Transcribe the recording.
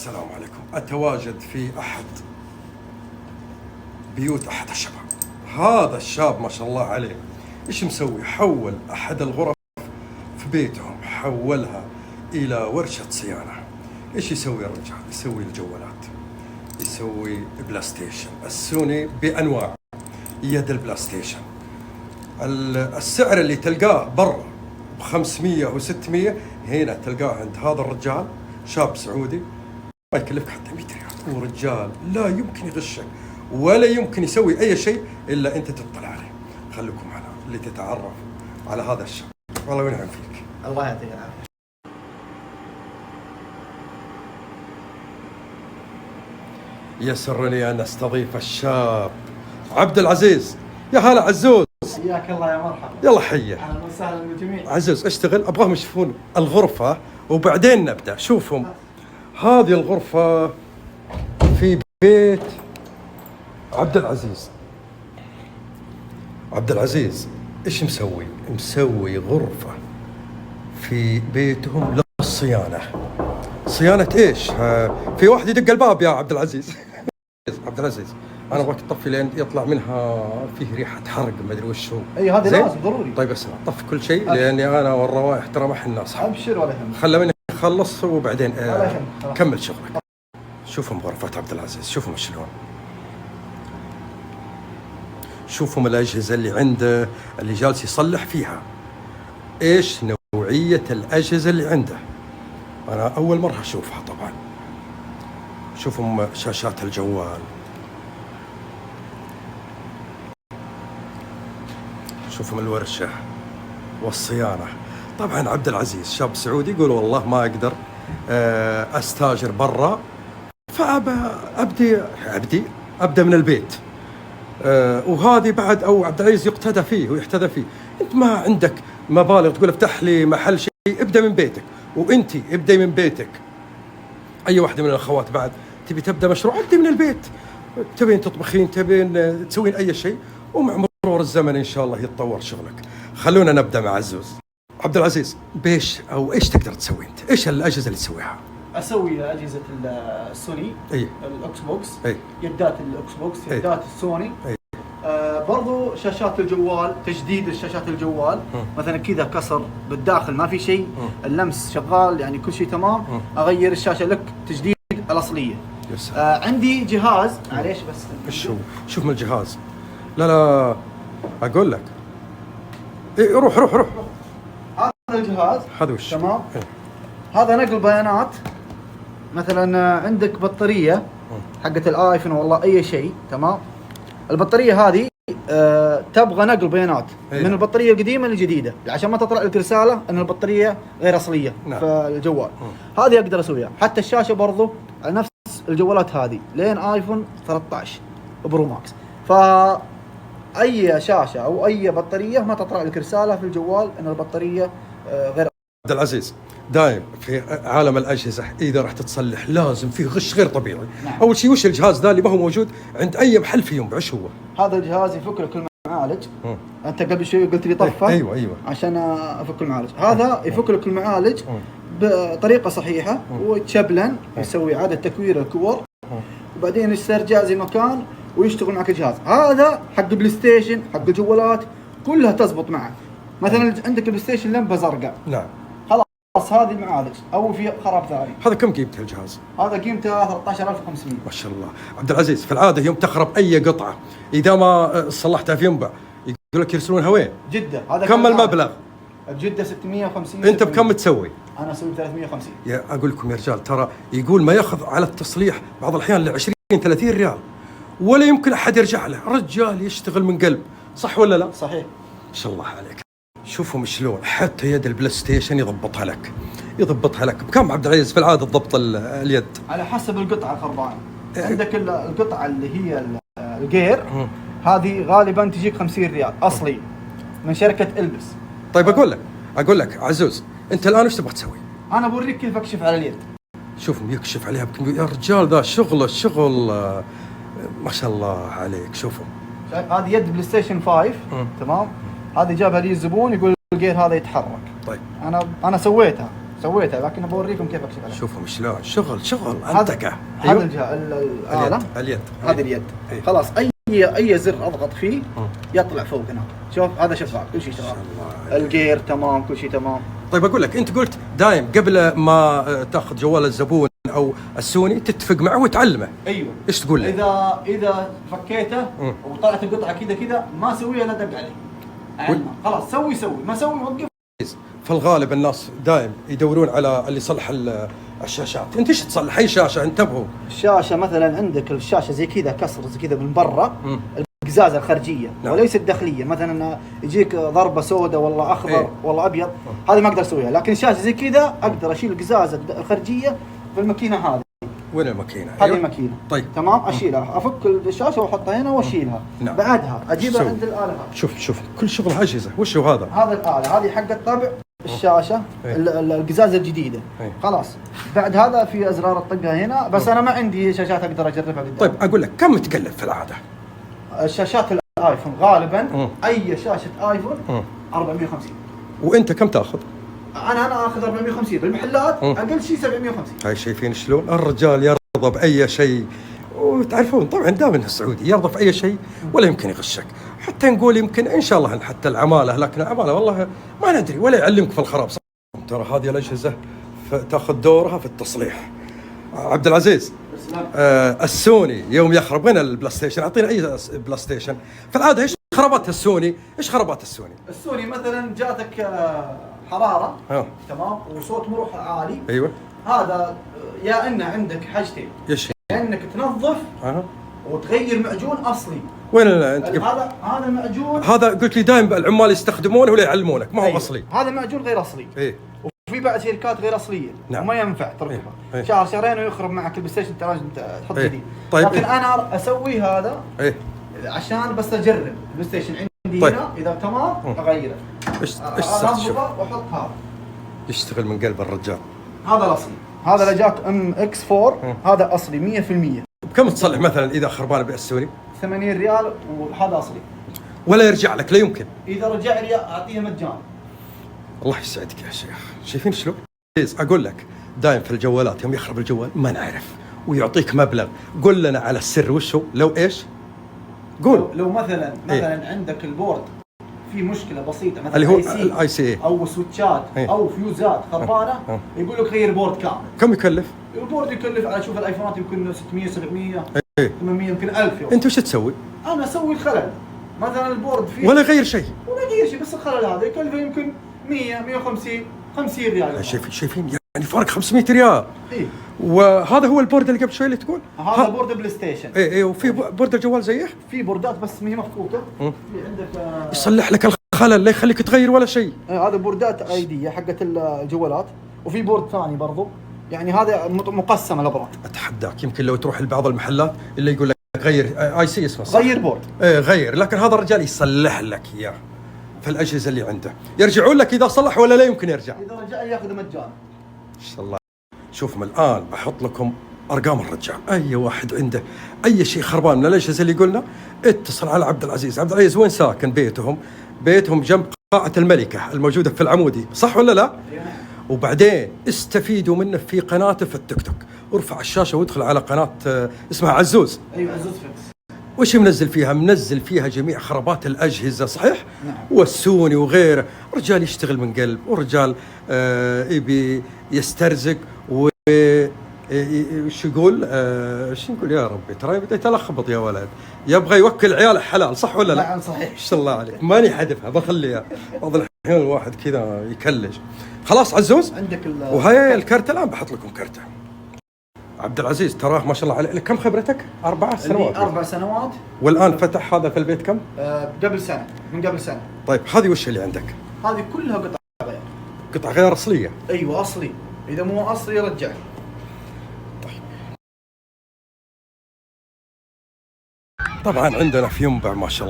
السلام عليكم. أتواجد في أحد بيوت أحد الشباب. هذا الشاب ما شاء الله عليه إيش مسوي؟ حول أحد الغرف في بيتهم، حولها إلى ورشة صيانة. إيش يسوي الرجال؟ يسوي الجوالات، يسوي بلاي ستيشن السوني بأنواع، يد البلاي ستيشن. السعر اللي تلقاه برا ب500 و600 هنا تلقاه عند هذا الرجال شاب سعودي ما يكلفك حتى 100 ريال، ورجال لا يمكن يغشك ولا يمكن يسوي أي شيء إلا أنت تطلع عليه. خليكم معنا لتتعرفوا على هذا الشاب. والله ينعم فيك. الله يعطيك العافية. يسرني أن أستضيف الشاب عبد العزيز. يا هلا عزوز. حياك الله يا مرحبا. يلا حيه. أهلا وسهلا بالجميع. عزوز اشتغل، أبغاهم يشوفون الغرفة وبعدين نبدأ. شوفهم، هذه الغرفة في بيت عبد العزيز. عبد العزيز ايش مسوي؟ مسوي غرفة في بيتهم للصيانة. صيانة ايش؟ في واحد يدق الباب يا عبد العزيز. عبد العزيز انا ابغاك تطفي لين يطلع منها فيه ريحة حرق ما ادري وش هو. اي هذا لازم ضروري. طيب اسمع، طفي كل شيء لاني انا والروائح ترى ما احنا ناصحة. ابشر ولا يهمك. خلى مني خلص وبعدين ولا يهمك. كمل شغلك. شوفهم غرفة عبد العزيز، شوفهم شلون. شوفهم الأجهزة اللي عنده اللي جالس يصلح فيها. إيش نوعية الأجهزة اللي عنده؟ أنا أول مرة أشوفها طبعا. شوفهم شاشات الجوال، شوفهم الورشة والصيانة. طبعا عبد العزيز شاب سعودي يقول والله ما أقدر أستاجر برا، أبدأ من البيت. وهذه بعد أو عبد العزيز يقتدى فيه ويحتذى فيه. أنت ما عندك مبالغ تقول افتح لي محل شيء، ابدأ من بيتك. وأنت ابدأي من بيتك. أي واحدة من الأخوات بعد تبي تبدأ مشروع، ابدأ من البيت. تبين تطبخين، تبين تسوين أي شيء، ومع مرور الزمن إن شاء الله يتطور شغلك. خلونا نبدأ مع عزوز. عبد العزيز بيش أو إيش تقدر تسوي أنت؟ إيش الأجهزة اللي تسويها؟ اسوي اجهزه السوني، الاكس بوكس، يدات الاكس بوكس، يدات السوني. برضو شاشات الجوال، تجديد الشاشات الجوال. مثلا كذا كسر بالداخل ما في شيء، اللمس شغال يعني كل شيء تمام، اغير الشاشه لك تجديد الاصليه. عندي جهاز، معليش بس شوف من الجهاز. لا اقول لك روح. هذا الجهاز هذا وش تمام. هذا نقل بيانات. مثلا عندك بطاريه حقت الايفون والله اي شيء تمام. البطاريه هذه تبغى نقل بيانات من البطاريه القديمه للجديده عشان ما تطلع لك رساله ان البطاريه غير اصليه. في الجوال هذه اقدر اسويها. حتى الشاشه برضو على نفس الجوالات هذه لين ايفون 13 برو ماكس. اي شاشه او اي بطاريه ما تطلع لك رساله في الجوال ان البطاريه غير. عبد العزيز دايم في عالم الاجهزه اذا راح تتصلح لازم فيه غش غير طبيعي. نعم. اول شيء وش الجهاز ذا اللي ما هو موجود عند اي محل في ينبع؟ ايش هو؟ هذا الجهاز يفك لك المعالج. انت قبل شوي قلت لي طفه. ايوه عشان افك المعالج. هذا يفك لك المعالج بطريقه صحيحه وتشبلن، يسوي اعاده تكوير الكور وبعدين يسترجع زي ما كان ويشتغل معك الجهاز. هذا حق بلاي ستيشن، حق الجوالات كلها تزبط معك. مثلا عندك البلاي ستيشن لمبه زرقاء، نعم خلاص هذه المعالج او في خراب ثاني. هذا كم قيمته الجهاز؟ هذا قيمته 13500. ما شاء الله. عبد العزيز في العاده يوم تخرب اي قطعه اذا ما صلحتها في ينبع يقول لك يرسلونها وين؟ جده. هذا كم المبلغ؟ بجده 650. انت بكم تسوي؟ انا اسوي 350. يا اقول لكم يا رجال ترى يقول ما ياخذ على التصليح بعض الاحيان ل 20 30 ريال ولا يمكن احد يرجع له. رجال يشتغل من قلب، صح ولا لا؟ صحيح. ما شاء الله عليك. شوفهم شلون حتى يد البلاي ستيشن يضبطها لك. بكم عبد العزيز في العاده ضبط اليد؟ على حسب القطعه الخربانه. عندك القطعه اللي هي الجير هذه غالبا تجيك 50 ريال اصلي من شركه البس. طيب اقول لك عزوز انت الان وش تبغى تسوي؟ انا بوريك كيف اكشف على اليد. شوفهم يكشف عليها يا رجال ذا شغل ما شاء الله عليك. شوفهم هذه يد بلاي ستيشن 5 تمام. هذه جابها لي الزبون يقول الجير هذا يتحرك. طيب انا سويتها سويتها لكن بوريكم كيف اكشف عليها. شوفهم شلون شغل هذا انتقه. هذا الآلة، اليد هذه اليد. أيوه. خلاص اي زر اضغط فيه يطلع فوق هنا. شوف هذا شغال، كل شيء شغال، الجير تمام، كل شيء تمام. طيب اقول لك، انت قلت دايم قبل ما تاخذ جوال الزبون او السوني تتفق معه وتعلمه. ايوه. ايش تقول له؟ اذا فكيته وطلعت القطعه كذا ما اسويها الا دق عليه. خلاص سوي ما سوي وقف. في الغالب الناس دايم يدورون على اللي يصلح الشاشات. انت ايش تصلح؟ اي شاشه؟ انتبهوا، الشاشه مثلا عندك الشاشه زي كذا كسر زي كذا من برا، القزازه الخارجيه نعم. وليس الداخليه. مثلا يجيك ضربه سوداء والله اخضر والله ابيض، هذه ما اقدر اسويها. لكن شاشه زي كذا اقدر اشيل القزازه الخارجيه في الماكينه هذه. وين الماكينه؟ هذه الماكينه. طيب تمام، اشيلها، افك الشاشه واحطها هنا واشيلها. نعم. بعدها اجيبها عند الاله هذه. شوف كل شغل اجهزه. وش هو هذا؟ هذا الاله هذه حق طبع الشاشه، القزازه الجديده. خلاص بعد هذا في ازرار الطقها هنا، بس انا ما عندي شاشات اقدر اجربها قدام. طيب اقول لك، كم تكلف في العاده؟ الشاشات الايفون غالبا اي شاشه ايفون 450. وانت كم تاخذ؟ انا اخذ 450 بالمحلات، اقل شيء 750. هاي شايفين شلون الرجال يرضى باي شيء. وتعرفون طبعا دائما السعودي يرضى في اي شيء ولا يمكن يغشك. حتى نقول يمكن ان شاء الله حتى العماله، لكن العماله والله ما ندري ولا يعلمك في الخراب. ترى هذه الاجهزه تاخذ دورها في التصليح. عبد العزيز، السوني يوم يخرب وين البلاي ستيشن؟ اعطينا اي بلاي ستيشن. في العاده ايش خربات السوني؟ السوني مثلا جاتك حراره تمام وصوت مروحه عالي. ايوه. هذا يا انه عندك حاجتين، ايش؟ يا انك تنظف وتغير معجون اصلي. وين انت؟ هذا المعجون هذا قلت لي دائما العمال يستخدمونه ولا يعلمونك، ما هو اصلي. هذا معجون غير اصلي. ايه. وفي بعض شركات غير اصليه. نعم. وما ينفع تركبها. شهر شهرين ويخرب معك البلاي ستيشن، لازم تحط جديد. طيب لكن انا اسوي هذا عشان بس اجرب البلاي ستيشن عندي. هنا اذا تمام اغيره. ايش واحط هذا يشتغل من قلب الرجال. هذا الاصلي. هذا اللي جاك MX4 هذا اصلي 100%. بكم تصلح مثلا اذا خربان بالسوني؟ 80 ريال وهذا اصلي. ولا يرجع لك؟ لا يمكن. اذا رجع لي اعطيه مجان. الله يسعدك يا شيخ. شايفين شلون؟ اقول لك دايم في الجوالات يوم يخرب الجوال ما نعرف ويعطيك مبلغ. قل لنا على السر وش هو. لو ايش؟ قول. لو مثلا عندك البورد في مشكله بسيطه، مثلا اللي هو الاي سي او سويتشات او فيوزات خربانه، يقول لك غير بورد كامل. كم يكلف؟ البورد يكلف على شوف الايفونات يمكن 600 700 800 يمكن 1000 يوم. انت وش تسوي؟ انا اسوي الخلل. مثلا البورد فيه ولا يغير شيء بس الخلل هذا يكلفه يمكن 100 150 50 ريال. شايفين يعني فرق 500 ريال. وهذا هو البورد اللي قبل شوي اللي تقول؟ هذا بورد بلاي ستيشن. اي وفي بورد الجوال زيه؟ في بوردات بس ما هي مفكوكه. في عندك يصلح لك الخلل، لا يخليك تغير ولا شيء. هذا بوردات ايديه حقت الجوالات، وفي بورد ثاني برضو، يعني هذا مقسم الابراج. اتحداك يمكن لو تروح لبعض المحلات اللي يقول لك غير اي سي اسمه صح؟ غير بورد. غير، لكن هذا الرجال يصلح لك اياه في الاجهزه اللي عنده. يرجعون لك اذا صلح ولا لا يمكن يرجع؟ اذا رجع ياخذ مجانا. ان شاء الله. شوفوا الان بحط لكم ارقام الرجال. اي واحد عنده اي شيء خربان من الاجهزه اللي قلنا اتصل على عبد العزيز. عبد العزيز وين ساكن؟ بيتهم جنب قاعه الملكه الموجوده في العمودي، صح ولا لا؟ وبعدين استفيدوا منه في قناته في التيك توك. ارفع الشاشه وادخل على قناه اسمها عزوز. ايوه عزوز فيكس. وش منزل فيها؟ منزل فيها جميع خرابات الاجهزه، صحيح؟ نعم. والسوني وغيره. رجال يشتغل من قلب، ورجال يبي يسترزق وش يقول؟ ايش نقول يا ربي؟ ترى بديت الخبط يا ولد. يبغى يوكل عياله حلال، صح ولا لا؟ نعم صحيح. ما شاء الله عليك. ماني حذفها بخليها. بعض الاحيان الواحد كذا يكلج. خلاص عزوز عندك وهي الكرت. الان بحط لكم كرته. عبد العزيز تراه ما شاء الله عليه. كم خبرتك؟ 4 سنوات. 4 سنوات. والان فتح هذا في البيت كم؟ قبل سنه. من قبل سنه. طيب هذه وش اللي عندك؟ هذه كلها قطع غير. قطع غير اصليه؟ ايوه اصلي. اذا مو اصلي رجع. طبعا عندنا في ينبع ما شاء الله